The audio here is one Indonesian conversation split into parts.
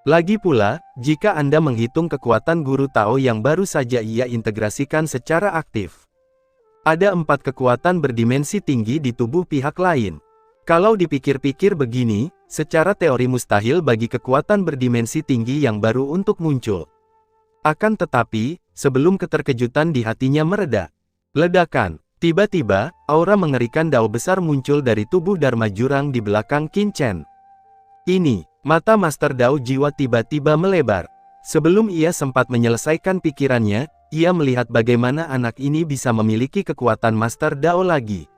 Lagi pula, jika Anda menghitung kekuatan guru Tao yang baru saja ia integrasikan secara aktif, ada 4 kekuatan berdimensi tinggi di tubuh pihak lain. Kalau dipikir-pikir begini, secara teori mustahil bagi kekuatan berdimensi tinggi yang baru untuk muncul. Akan tetapi, sebelum keterkejutan di hatinya mereda, ledakan. Tiba-tiba, aura mengerikan Dao besar muncul dari tubuh Dharma Jurang di belakang Qin Chen. Ini, mata Master Dao Jiwa tiba-tiba melebar. Sebelum ia sempat menyelesaikan pikirannya, ia melihat bagaimana anak ini bisa memiliki kekuatan Master Dao lagi.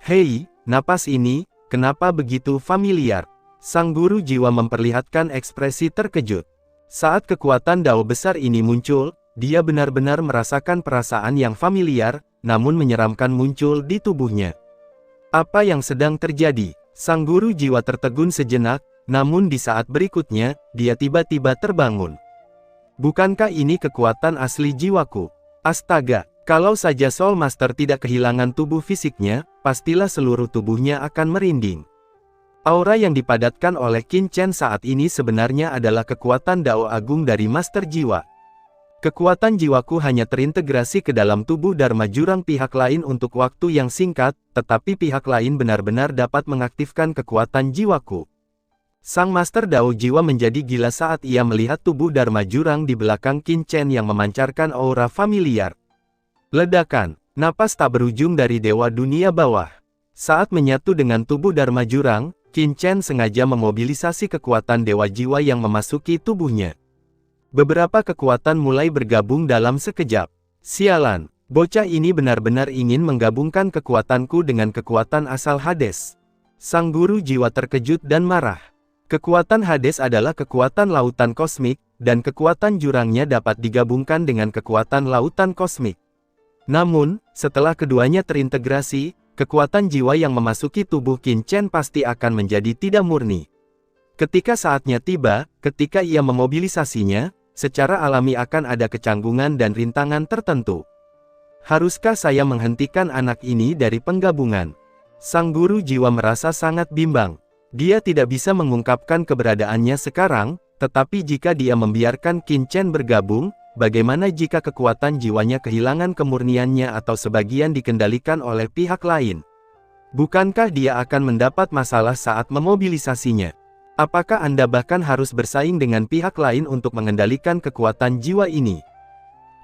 Hei, napas ini, kenapa begitu familiar? Sang guru jiwa memperlihatkan ekspresi terkejut. Saat kekuatan Dao besar ini muncul, dia benar-benar merasakan perasaan yang familiar, namun menyeramkan muncul di tubuhnya. Apa yang sedang terjadi? Sang guru jiwa tertegun sejenak, namun di saat berikutnya, dia tiba-tiba terbangun. Bukankah ini kekuatan asli jiwaku? Astaga, kalau saja Soul Master tidak kehilangan tubuh fisiknya, pastilah seluruh tubuhnya akan merinding. Aura yang dipadatkan oleh Qin Chen saat ini sebenarnya adalah kekuatan Dao Agung dari Master Jiwa. Kekuatan jiwaku hanya terintegrasi ke dalam tubuh Dharma Jurang pihak lain untuk waktu yang singkat, tetapi pihak lain benar-benar dapat mengaktifkan kekuatan jiwaku. Sang Master Dao Jiwa menjadi gila saat ia melihat tubuh Dharma Jurang di belakang Qin Chen yang memancarkan aura familiar. Ledakan, napas tak berujung dari Dewa Dunia Bawah. Saat menyatu dengan tubuh Dharma Jurang, Qin Chen sengaja memobilisasi kekuatan Dewa Jiwa yang memasuki tubuhnya. Beberapa kekuatan mulai bergabung dalam sekejap. Sialan, bocah ini benar-benar ingin menggabungkan kekuatanku dengan kekuatan asal Hades. Sang guru jiwa terkejut dan marah. Kekuatan Hades adalah kekuatan lautan kosmik, dan kekuatan jurangnya dapat digabungkan dengan kekuatan lautan kosmik. Namun, setelah keduanya terintegrasi, kekuatan jiwa yang memasuki tubuh Qin Chen pasti akan menjadi tidak murni. Ketika saatnya tiba, ketika ia memobilisasinya, secara alami akan ada kecanggungan dan rintangan tertentu. Haruskah saya menghentikan anak ini dari penggabungan? Sang guru jiwa merasa sangat bimbang. Dia tidak bisa mengungkapkan keberadaannya sekarang, tetapi jika dia membiarkan Qin Chen bergabung, bagaimana jika kekuatan jiwanya kehilangan kemurniannya atau sebagian dikendalikan oleh pihak lain? Bukankah dia akan mendapat masalah saat memobilisasinya? Apakah Anda bahkan harus bersaing dengan pihak lain untuk mengendalikan kekuatan jiwa ini?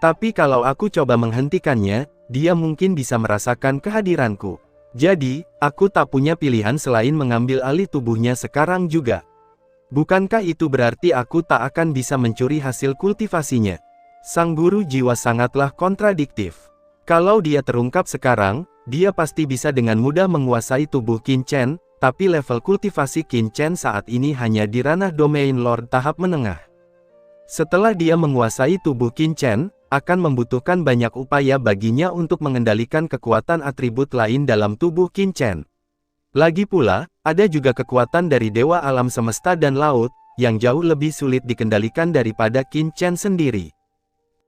Tapi kalau aku coba menghentikannya, dia mungkin bisa merasakan kehadiranku. Jadi, aku tak punya pilihan selain mengambil alih tubuhnya sekarang juga. Bukankah itu berarti aku tak akan bisa mencuri hasil kultivasinya? Sang guru jiwa sangatlah kontradiktif. Kalau dia terungkap sekarang, dia pasti bisa dengan mudah menguasai tubuh Qin Chen, tapi level kultivasi Qin Chen saat ini hanya di ranah domain Lord tahap menengah. Setelah dia menguasai tubuh Qin Chen, akan membutuhkan banyak upaya baginya untuk mengendalikan kekuatan atribut lain dalam tubuh Qin Chen. Lagi pula, ada juga kekuatan dari Dewa Alam Semesta dan Laut, yang jauh lebih sulit dikendalikan daripada Qin Chen sendiri.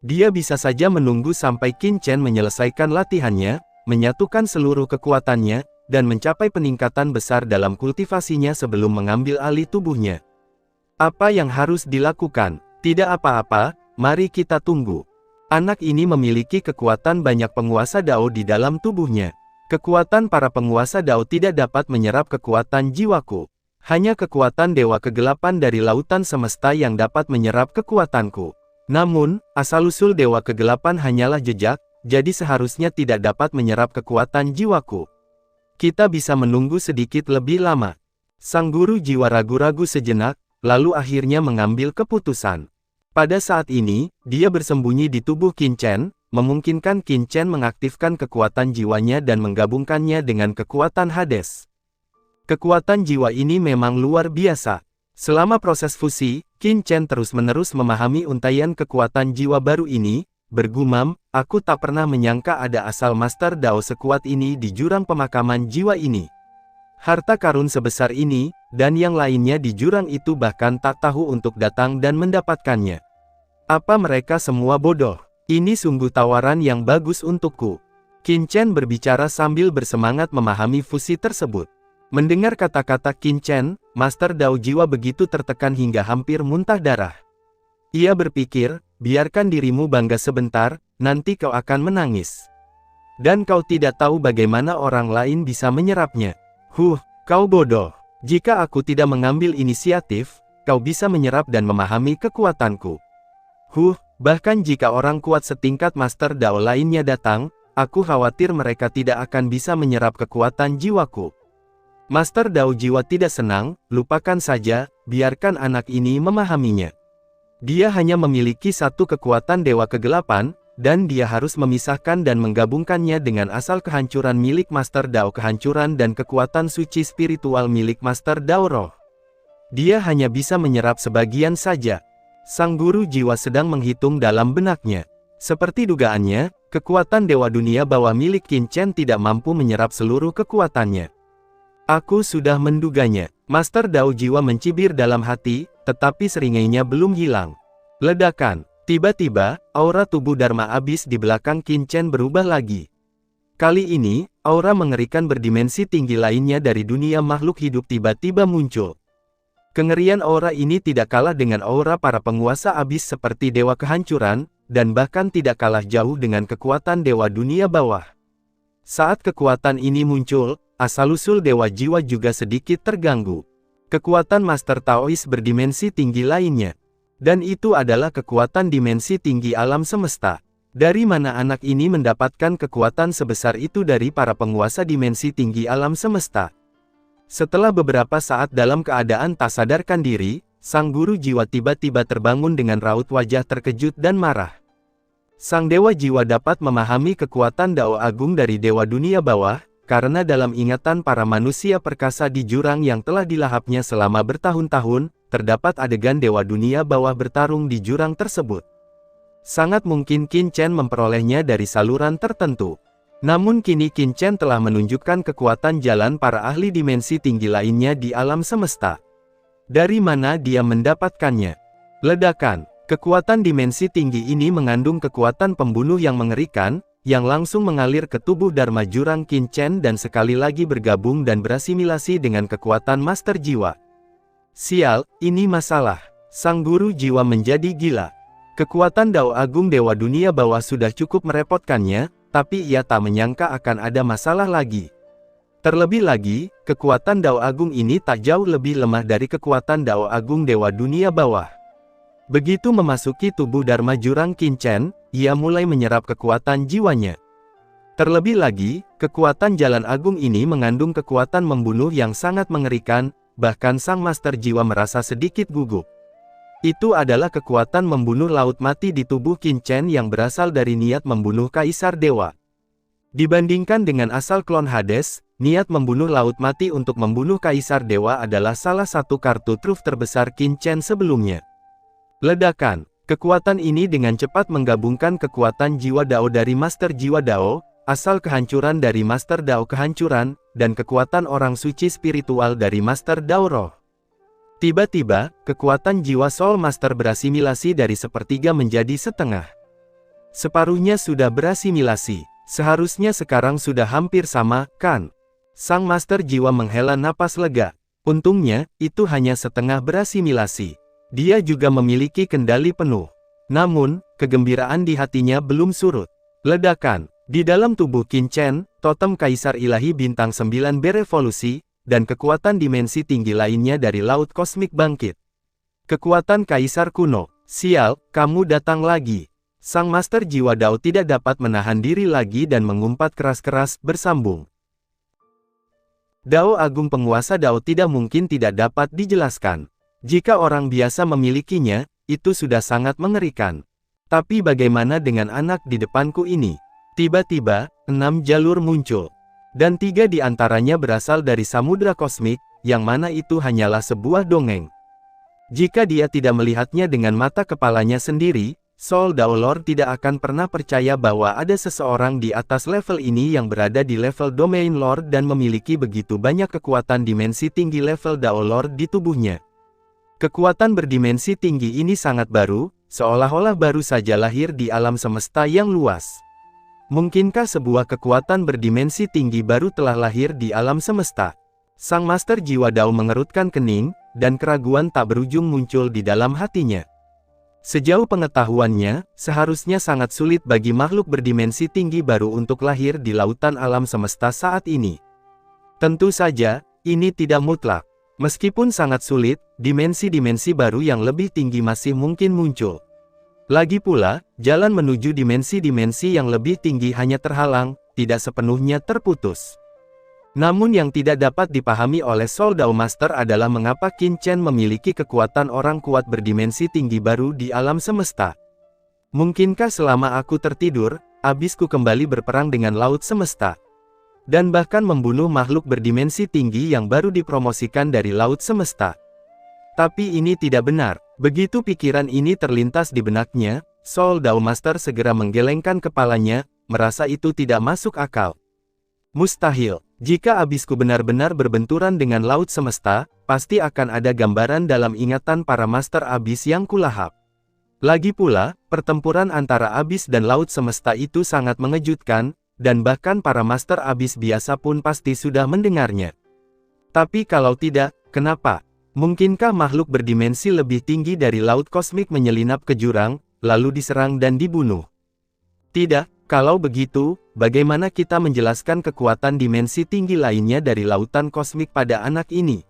Dia bisa saja menunggu sampai Qin Chen menyelesaikan latihannya, menyatukan seluruh kekuatannya, dan mencapai peningkatan besar dalam kultivasinya sebelum mengambil alih tubuhnya. Apa yang harus dilakukan? Tidak apa-apa, mari kita tunggu. Anak ini memiliki kekuatan banyak penguasa Dao di dalam tubuhnya. Kekuatan para penguasa Dao tidak dapat menyerap kekuatan jiwaku. Hanya kekuatan Dewa Kegelapan dari Lautan Semesta yang dapat menyerap kekuatanku. Namun, asal-usul Dewa Kegelapan hanyalah jejak, jadi seharusnya tidak dapat menyerap kekuatan jiwaku. Kita bisa menunggu sedikit lebih lama. Sang guru jiwa ragu-ragu sejenak, lalu akhirnya mengambil keputusan. Pada saat ini, dia bersembunyi di tubuh Qin Chen, memungkinkan Qin Chen mengaktifkan kekuatan jiwanya dan menggabungkannya dengan kekuatan Hades. Kekuatan jiwa ini memang luar biasa. Selama proses fusi, Qin Chen terus-menerus memahami untaian kekuatan jiwa baru ini, bergumam, aku tak pernah menyangka ada asal Master Dao sekuat ini di jurang pemakaman jiwa ini. Harta karun sebesar ini, dan yang lainnya di jurang itu bahkan tak tahu untuk datang dan mendapatkannya. Apa mereka semua bodoh? Ini sungguh tawaran yang bagus untukku. Qin Chen berbicara sambil bersemangat memahami fusi tersebut. Mendengar kata-kata Qin Chen, Master Dao jiwa begitu tertekan hingga hampir muntah darah. Ia berpikir, biarkan dirimu bangga sebentar, nanti kau akan menangis. Dan kau tidak tahu bagaimana orang lain bisa menyerapnya. Kau bodoh. Jika aku tidak mengambil inisiatif, kau bisa menyerap dan memahami kekuatanku. Bahkan jika orang kuat setingkat Master Dao lainnya datang, aku khawatir mereka tidak akan bisa menyerap kekuatan jiwaku. Master Dao jiwa tidak senang, lupakan saja, biarkan anak ini memahaminya. Dia hanya memiliki satu kekuatan dewa kegelapan, dan dia harus memisahkan dan menggabungkannya dengan asal kehancuran milik Master Dao kehancuran dan kekuatan suci spiritual milik Master Dao roh. Dia hanya bisa menyerap sebagian saja. Sang guru jiwa sedang menghitung dalam benaknya. Seperti dugaannya, kekuatan dewa dunia bawah milik Qin Chen tidak mampu menyerap seluruh kekuatannya. Aku sudah menduganya. Master Dao jiwa mencibir dalam hati, tetapi seringainya belum hilang. Ledakan. Tiba-tiba, aura tubuh Dharma Abyss di belakang Qin Chen berubah lagi. Kali ini, aura mengerikan berdimensi tinggi lainnya dari dunia makhluk hidup tiba-tiba muncul. Kengerian aura ini tidak kalah dengan aura para penguasa Abyss seperti Dewa Kehancuran, dan bahkan tidak kalah jauh dengan kekuatan Dewa Dunia Bawah. Saat kekuatan ini muncul, asal-usul Dewa Jiwa juga sedikit terganggu. Kekuatan Master Taoist berdimensi tinggi lainnya. Dan itu adalah kekuatan dimensi tinggi alam semesta. Dari mana anak ini mendapatkan kekuatan sebesar itu dari para penguasa dimensi tinggi alam semesta? Setelah beberapa saat dalam keadaan tak sadarkan diri, sang guru jiwa tiba-tiba terbangun dengan raut wajah terkejut dan marah. Sang dewa jiwa dapat memahami kekuatan Dao Agung dari Dewa Dunia Bawah, karena dalam ingatan para manusia perkasa di jurang yang telah dilahapnya selama bertahun-tahun, terdapat adegan Dewa Dunia Bawah bertarung di jurang tersebut. Sangat mungkin Qin Chen memperolehnya dari saluran tertentu. Namun kini Qin Chen telah menunjukkan kekuatan jalan para ahli dimensi tinggi lainnya di alam semesta. Dari mana dia mendapatkannya? Ledakan. Kekuatan dimensi tinggi ini mengandung kekuatan pembunuh yang mengerikan, yang langsung mengalir ke tubuh Dharma Jurang Qin Chen dan sekali lagi bergabung dan berasimilasi dengan kekuatan Master Jiwa. Sial, ini masalah. Sang guru jiwa menjadi gila. Kekuatan Dao Agung Dewa Dunia Bawah sudah cukup merepotkannya, tapi ia tak menyangka akan ada masalah lagi. Terlebih lagi, kekuatan Dao Agung ini tak jauh lebih lemah dari kekuatan Dao Agung Dewa Dunia Bawah. Begitu memasuki tubuh Dharma Jurang Qin Chen, ia mulai menyerap kekuatan jiwanya. Terlebih lagi, kekuatan Jalan Agung ini mengandung kekuatan membunuh yang sangat mengerikan, bahkan sang Master Jiwa merasa sedikit gugup. Itu adalah kekuatan membunuh laut mati di tubuh Qin Chen yang berasal dari niat membunuh Kaisar Dewa. Dibandingkan dengan asal klon Hades, niat membunuh laut mati untuk membunuh Kaisar Dewa adalah salah satu kartu truf terbesar Qin Chen sebelumnya. Ledakan. Kekuatan ini dengan cepat menggabungkan kekuatan jiwa Dao dari Master Jiwa Dao, asal kehancuran dari Master Dao kehancuran, dan kekuatan orang suci spiritual dari Master Dao roh. Tiba-tiba, kekuatan jiwa Soul Master berasimilasi dari sepertiga menjadi setengah. Separuhnya sudah berasimilasi. Seharusnya sekarang sudah hampir sama, kan? Sang Master Jiwa menghela napas lega. Untungnya, itu hanya setengah berasimilasi. Dia juga memiliki kendali penuh. Namun, kegembiraan di hatinya belum surut. Ledakan. Di dalam tubuh Qin Chen, totem Kaisar Ilahi Bintang 9 berevolusi, dan kekuatan dimensi tinggi lainnya dari Laut Kosmik bangkit. Kekuatan Kaisar kuno. Sial, kamu datang lagi. Sang Master Jiwa Dao tidak dapat menahan diri lagi dan mengumpat keras-keras, bersambung. Dao Agung penguasa Dao tidak mungkin tidak dapat dijelaskan. Jika orang biasa memilikinya, itu sudah sangat mengerikan. Tapi bagaimana dengan anak di depanku ini? Tiba-tiba, 6 jalur muncul. Dan 3 di antaranya berasal dari samudra kosmik, yang mana itu hanyalah sebuah dongeng. Jika dia tidak melihatnya dengan mata kepalanya sendiri, Soul Dao Lord tidak akan pernah percaya bahwa ada seseorang di atas level ini yang berada di level Domain Lord dan memiliki begitu banyak kekuatan dimensi tinggi level Dao Lord di tubuhnya. Kekuatan berdimensi tinggi ini sangat baru, seolah-olah baru saja lahir di alam semesta yang luas. Mungkinkah sebuah kekuatan berdimensi tinggi baru telah lahir di alam semesta? Sang Master Jiwa Dao mengerutkan kening, dan keraguan tak berujung muncul di dalam hatinya. Sejauh pengetahuannya, seharusnya sangat sulit bagi makhluk berdimensi tinggi baru untuk lahir di lautan alam semesta saat ini. Tentu saja, ini tidak mutlak. Meskipun sangat sulit, dimensi-dimensi baru yang lebih tinggi masih mungkin muncul. Lagi pula, jalan menuju dimensi-dimensi yang lebih tinggi hanya terhalang, tidak sepenuhnya terputus. Namun yang tidak dapat dipahami oleh Soul Dao Master adalah mengapa Qin Chen memiliki kekuatan orang kuat berdimensi tinggi baru di alam semesta. Mungkinkah selama aku tertidur, abisku kembali berperang dengan laut semesta? Dan bahkan membunuh makhluk berdimensi tinggi yang baru dipromosikan dari laut semesta. Tapi ini tidak benar. Begitu pikiran ini terlintas di benaknya, Soul Dao Master segera menggelengkan kepalanya, merasa itu tidak masuk akal. Mustahil. Jika abisku benar-benar berbenturan dengan laut semesta, pasti akan ada gambaran dalam ingatan para master abis yang kulahap. Lagi pula, pertempuran antara abis dan laut semesta itu sangat mengejutkan, dan bahkan para master abis biasa pun pasti sudah mendengarnya. Tapi kalau tidak, kenapa? Mungkinkah makhluk berdimensi lebih tinggi dari laut kosmik menyelinap ke jurang, lalu diserang dan dibunuh? Tidak. Kalau begitu, bagaimana kita menjelaskan kekuatan dimensi tinggi lainnya dari lautan kosmik pada anak ini?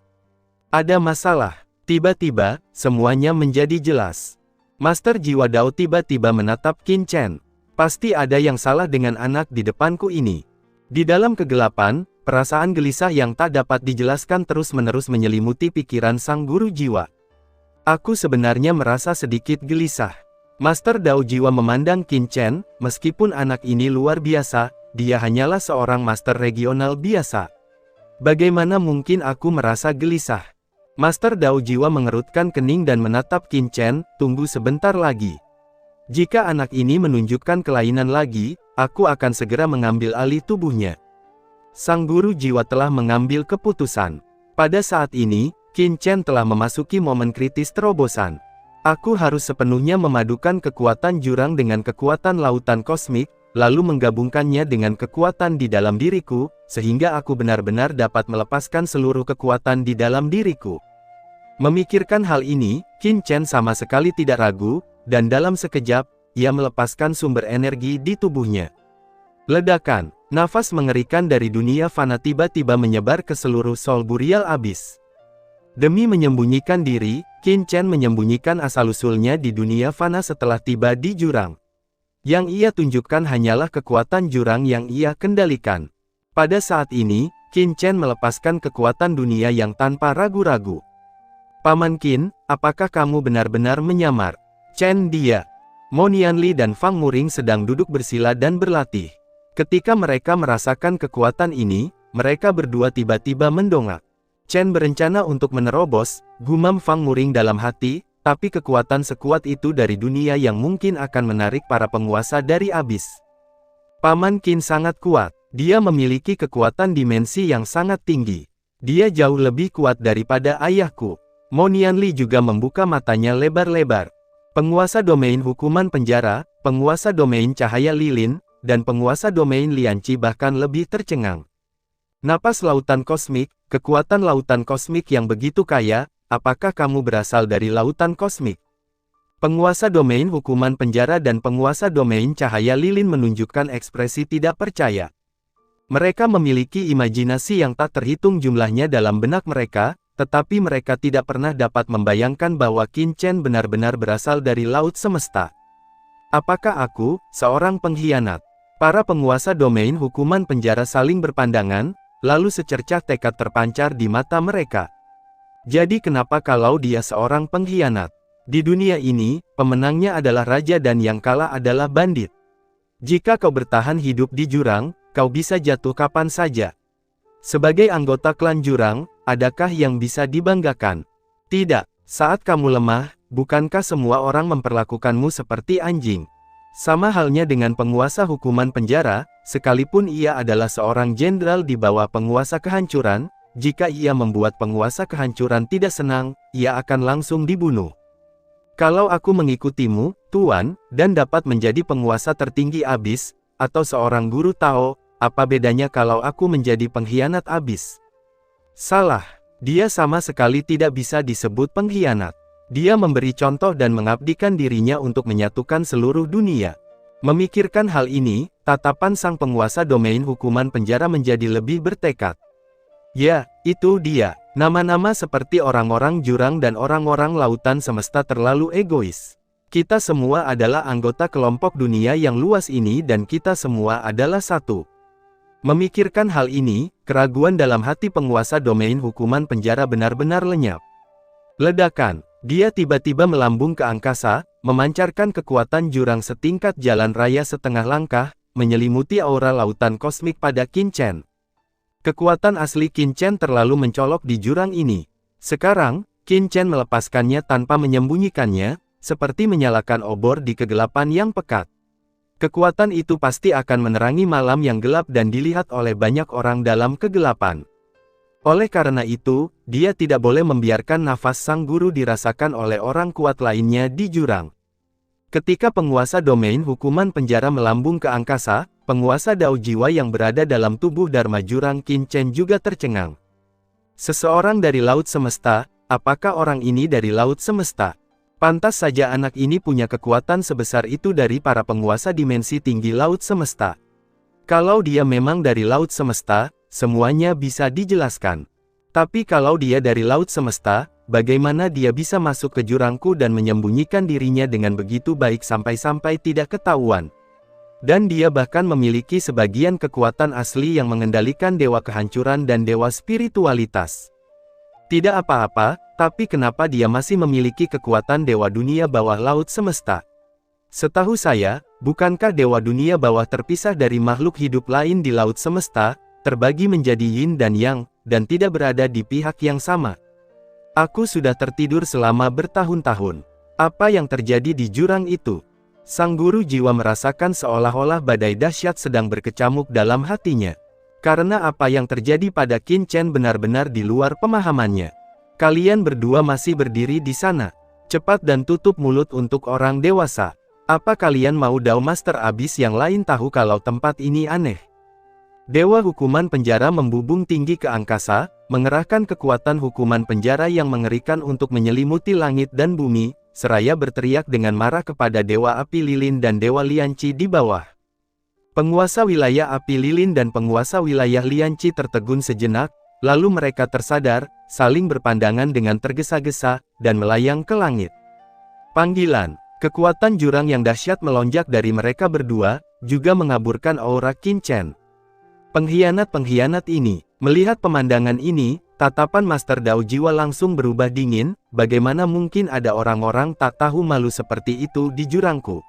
Ada masalah. Tiba-tiba, semuanya menjadi jelas. Master Jiwa Dao tiba-tiba menatap Qin Chen. Pasti ada yang salah dengan anak di depanku ini. Di dalam kegelapan, perasaan gelisah yang tak dapat dijelaskan terus-menerus menyelimuti pikiran sang guru jiwa. Aku sebenarnya merasa sedikit gelisah. Master Dao Jiwa memandang Qin Chen, meskipun anak ini luar biasa, dia hanyalah seorang master regional biasa. Bagaimana mungkin aku merasa gelisah? Master Dao Jiwa mengerutkan kening dan menatap Qin Chen, tunggu sebentar lagi. Jika anak ini menunjukkan kelainan lagi, aku akan segera mengambil alih tubuhnya. Sang guru jiwa telah mengambil keputusan. Pada saat ini, Qin Chen telah memasuki momen kritis terobosan. Aku harus sepenuhnya memadukan kekuatan jurang dengan kekuatan lautan kosmik, lalu menggabungkannya dengan kekuatan di dalam diriku, sehingga aku benar-benar dapat melepaskan seluruh kekuatan di dalam diriku. Memikirkan hal ini, Qin Chen sama sekali tidak ragu, dan dalam sekejap, ia melepaskan sumber energi di tubuhnya. Ledakan, nafas mengerikan dari dunia fana tiba-tiba menyebar ke seluruh Soul Burial Abyss. Demi menyembunyikan diri, Qin Chen menyembunyikan asal-usulnya di dunia fana setelah tiba di jurang. Yang ia tunjukkan hanyalah kekuatan jurang yang ia kendalikan. Pada saat ini, Qin Chen melepaskan kekuatan dunia yang tanpa ragu-ragu. Paman Qin, apakah kamu benar-benar menyamar? Chen dia. Mo Nianli dan Fang Muring sedang duduk bersila dan berlatih. Ketika mereka merasakan kekuatan ini, mereka berdua tiba-tiba mendongak. Chen berencana untuk menerobos, gumam Fang Muring dalam hati, tapi kekuatan sekuat itu dari dunia yang mungkin akan menarik para penguasa dari abis. Paman Qin sangat kuat, dia memiliki kekuatan dimensi yang sangat tinggi. Dia jauh lebih kuat daripada ayahku. Mo Nianli juga membuka matanya lebar-lebar. Penguasa domain hukuman penjara, penguasa domain cahaya lilin, dan penguasa domain lianci bahkan lebih tercengang. Napas lautan kosmik, kekuatan lautan kosmik yang begitu kaya, apakah kamu berasal dari lautan kosmik? Penguasa domain hukuman penjara dan penguasa domain cahaya lilin menunjukkan ekspresi tidak percaya. Mereka memiliki imajinasi yang tak terhitung jumlahnya dalam benak mereka, tetapi mereka tidak pernah dapat membayangkan bahwa Qin Chen benar-benar berasal dari laut semesta. Apakah aku, seorang pengkhianat? Para penguasa domain hukuman penjara saling berpandangan, lalu secercah tekad terpancar di mata mereka. Jadi kenapa kalau dia seorang pengkhianat? Di dunia ini, pemenangnya adalah raja dan yang kalah adalah bandit. Jika kau bertahan hidup di jurang, kau bisa jatuh kapan saja. Sebagai anggota klan jurang, adakah yang bisa dibanggakan? Tidak. Saat kamu lemah, bukankah semua orang memperlakukanmu seperti anjing? Sama halnya dengan penguasa hukuman penjara, sekalipun ia adalah seorang jenderal di bawah penguasa kehancuran, jika ia membuat penguasa kehancuran tidak senang, ia akan langsung dibunuh. Kalau aku mengikutimu, Tuan, dan dapat menjadi penguasa tertinggi abis, atau seorang guru Tao, apa bedanya kalau aku menjadi pengkhianat abis? Salah. Dia sama sekali tidak bisa disebut pengkhianat. Dia memberi contoh dan mengabdikan dirinya untuk menyatukan seluruh dunia. Memikirkan hal ini, tatapan sang penguasa domain hukuman penjara menjadi lebih bertekad. Ya, itu dia. Nama-nama seperti orang-orang jurang dan orang-orang lautan semesta terlalu egois. Kita semua adalah anggota kelompok dunia yang luas ini dan kita semua adalah satu. Memikirkan hal ini, keraguan dalam hati penguasa domain hukuman penjara benar-benar lenyap. Ledakan, dia tiba-tiba melambung ke angkasa, memancarkan kekuatan jurang setingkat jalan raya setengah langkah, menyelimuti aura lautan kosmik pada Qin Chen. Kekuatan asli Qin Chen terlalu mencolok di jurang ini. Sekarang, Qin Chen melepaskannya tanpa menyembunyikannya, seperti menyalakan obor di kegelapan yang pekat. Kekuatan itu pasti akan menerangi malam yang gelap dan dilihat oleh banyak orang dalam kegelapan. Oleh karena itu, dia tidak boleh membiarkan nafas sang guru dirasakan oleh orang kuat lainnya di jurang. Ketika penguasa domain hukuman penjara melambung ke angkasa, penguasa dao jiwa yang berada dalam tubuh Dharma Jurang Qin Chen juga tercengang. Seseorang dari Laut Semesta, apakah orang ini dari Laut Semesta? Pantas saja anak ini punya kekuatan sebesar itu dari para penguasa dimensi tinggi Laut Semesta. Kalau dia memang dari Laut Semesta, semuanya bisa dijelaskan. Tapi kalau dia dari Laut Semesta, bagaimana dia bisa masuk ke jurangku dan menyembunyikan dirinya dengan begitu baik sampai-sampai tidak ketahuan? Dan dia bahkan memiliki sebagian kekuatan asli yang mengendalikan dewa kehancuran dan dewa spiritualitas. Tidak apa-apa, tapi kenapa dia masih memiliki kekuatan dewa dunia bawah Laut Semesta? Setahu saya, bukankah dewa dunia bawah terpisah dari makhluk hidup lain di Laut Semesta, terbagi menjadi yin dan yang, dan tidak berada di pihak yang sama? Aku sudah tertidur selama bertahun-tahun. Apa yang terjadi di jurang itu? Sang guru jiwa merasakan seolah-olah badai dahsyat sedang berkecamuk dalam hatinya. Karena apa yang terjadi pada Qin Chen benar-benar di luar pemahamannya. Kalian berdua masih berdiri di sana. Cepat dan tutup mulut untuk orang dewasa. Apa kalian mau Dao Master Abyss yang lain tahu kalau tempat ini aneh? Dewa hukuman penjara membubung tinggi ke angkasa, mengerahkan kekuatan hukuman penjara yang mengerikan untuk menyelimuti langit dan bumi, seraya berteriak dengan marah kepada Dewa Api Lilin dan Dewa Lianqi di bawah. Penguasa wilayah Api Lilin dan penguasa wilayah Lianqi tertegun sejenak, lalu mereka tersadar, saling berpandangan dengan tergesa-gesa, dan melayang ke langit. Panggilan, kekuatan jurang yang dahsyat melonjak dari mereka berdua, juga mengaburkan aura Qin Chen. Pengkhianat-pengkhianat ini, melihat pemandangan ini, tatapan Master Dao Jiwa langsung berubah dingin, bagaimana mungkin ada orang-orang tak tahu malu seperti itu di jurangku?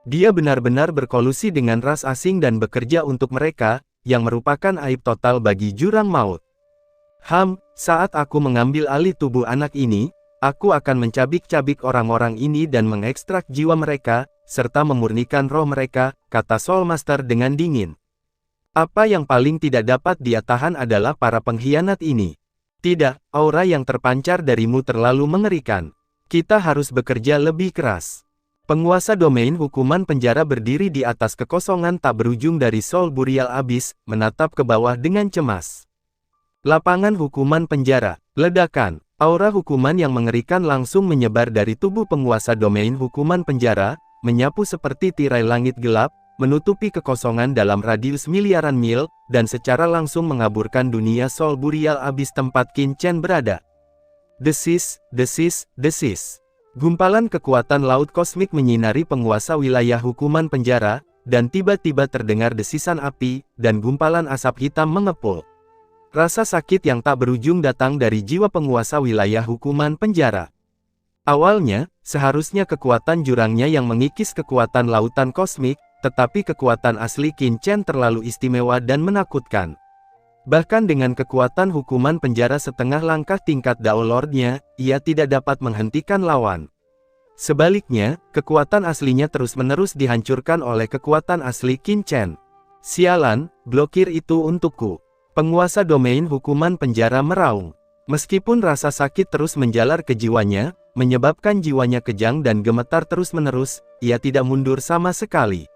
Dia benar-benar berkolusi dengan ras asing dan bekerja untuk mereka, yang merupakan aib total bagi jurang maut. Saat aku mengambil alih tubuh anak ini, aku akan mencabik-cabik orang-orang ini dan mengekstrak jiwa mereka, serta memurnikan roh mereka, kata Soul Master dengan dingin. Apa yang paling tidak dapat dia tahan adalah para pengkhianat ini. Tidak, aura yang terpancar darimu terlalu mengerikan. Kita harus bekerja lebih keras. Penguasa domain hukuman penjara berdiri di atas kekosongan tak berujung dari Soul Burial Abyss, menatap ke bawah dengan cemas. Lapangan hukuman penjara, ledakan, aura hukuman yang mengerikan langsung menyebar dari tubuh penguasa domain hukuman penjara, menyapu seperti tirai langit gelap, menutupi kekosongan dalam radius miliaran mil, dan secara langsung mengaburkan dunia Soul Burial Abyss tempat Qin Chen berada. Desis, desis, desis. Gumpalan kekuatan laut kosmik menyinari penguasa wilayah hukuman penjara, dan tiba-tiba terdengar desisan api, dan gumpalan asap hitam mengepul. Rasa sakit yang tak berujung datang dari jiwa penguasa wilayah hukuman penjara. Awalnya, seharusnya kekuatan jurangnya yang mengikis kekuatan lautan kosmik, tetapi kekuatan asli Qin Chen terlalu istimewa dan menakutkan. Bahkan dengan kekuatan hukuman penjara setengah langkah tingkat Dao Lordnya, ia tidak dapat menghentikan lawan. Sebaliknya, kekuatan aslinya terus-menerus dihancurkan oleh kekuatan asli Qin Chen. Sialan, blokir itu untukku. Penguasa domain hukuman penjara meraung. Meskipun rasa sakit terus menjalar ke jiwanya, menyebabkan jiwanya kejang dan gemetar terus-menerus, ia tidak mundur sama sekali.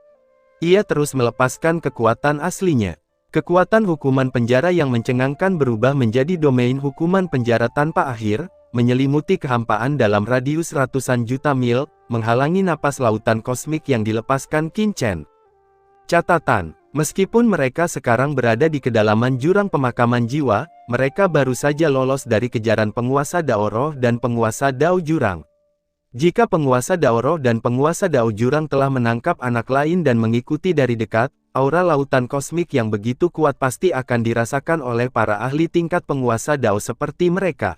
Ia terus melepaskan kekuatan aslinya. Kekuatan hukuman penjara yang mencengangkan berubah menjadi domain hukuman penjara tanpa akhir, menyelimuti kehampaan dalam radius ratusan juta mil, menghalangi napas lautan kosmik yang dilepaskan Qin Chen. Catatan, meskipun mereka sekarang berada di kedalaman jurang pemakaman jiwa, mereka baru saja lolos dari kejaran penguasa Dao Roh dan penguasa Dao Jurang. Jika penguasa Dao Roh dan penguasa Dao Jurang telah menangkap anak lain dan mengikuti dari dekat, aura lautan kosmik yang begitu kuat pasti akan dirasakan oleh para ahli tingkat penguasa Dao seperti mereka.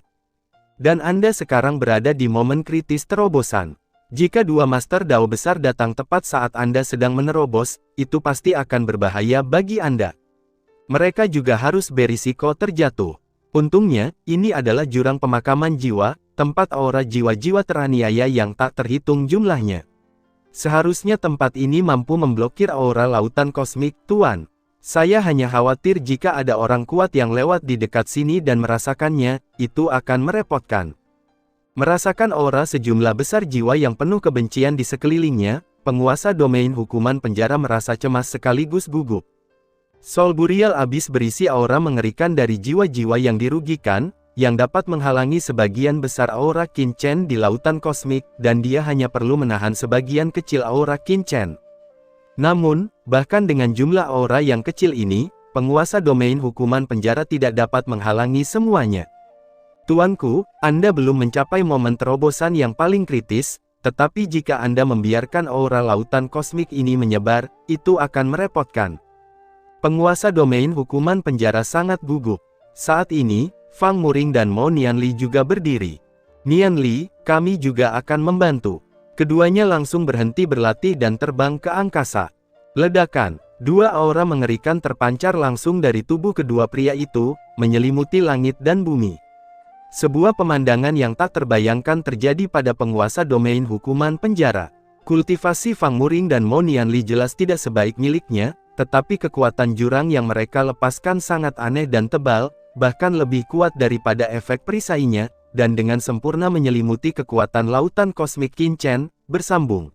Dan Anda sekarang berada di momen kritis terobosan. Jika dua Master Dao besar datang tepat saat Anda sedang menerobos, itu pasti akan berbahaya bagi Anda. Mereka juga harus berisiko terjatuh. Untungnya, ini adalah jurang pemakaman jiwa, tempat aura jiwa-jiwa teraniaya yang tak terhitung jumlahnya. Seharusnya tempat ini mampu memblokir aura lautan kosmik, Tuan. Saya hanya khawatir jika ada orang kuat yang lewat di dekat sini dan merasakannya, itu akan merepotkan. Merasakan aura sejumlah besar jiwa yang penuh kebencian di sekelilingnya, penguasa domain hukuman penjara merasa cemas sekaligus gugup. Soul Burial Abyss berisi aura mengerikan dari jiwa-jiwa yang dirugikan, yang dapat menghalangi sebagian besar aura Qin Chen di lautan kosmik, dan dia hanya perlu menahan sebagian kecil aura Qin Chen. Namun, bahkan dengan jumlah aura yang kecil ini, penguasa domain hukuman penjara tidak dapat menghalangi semuanya. Tuanku, Anda belum mencapai momen terobosan yang paling kritis, tetapi jika Anda membiarkan aura lautan kosmik ini menyebar, itu akan merepotkan. Penguasa domain hukuman penjara sangat gugup. Saat ini, Fang Muring dan Mo Nianli juga berdiri. Nianli, kami juga akan membantu. Keduanya langsung berhenti berlatih dan terbang ke angkasa. Ledakan, dua aura mengerikan terpancar langsung dari tubuh kedua pria itu, menyelimuti langit dan bumi. Sebuah pemandangan yang tak terbayangkan terjadi pada penguasa domain hukuman penjara. Kultivasi Fang Muring dan Mo Nianli jelas tidak sebaik miliknya, tetapi kekuatan jurang yang mereka lepaskan sangat aneh dan tebal, bahkan lebih kuat daripada efek perisainya, dan dengan sempurna menyelimuti kekuatan lautan kosmik Qin Chen, bersambung.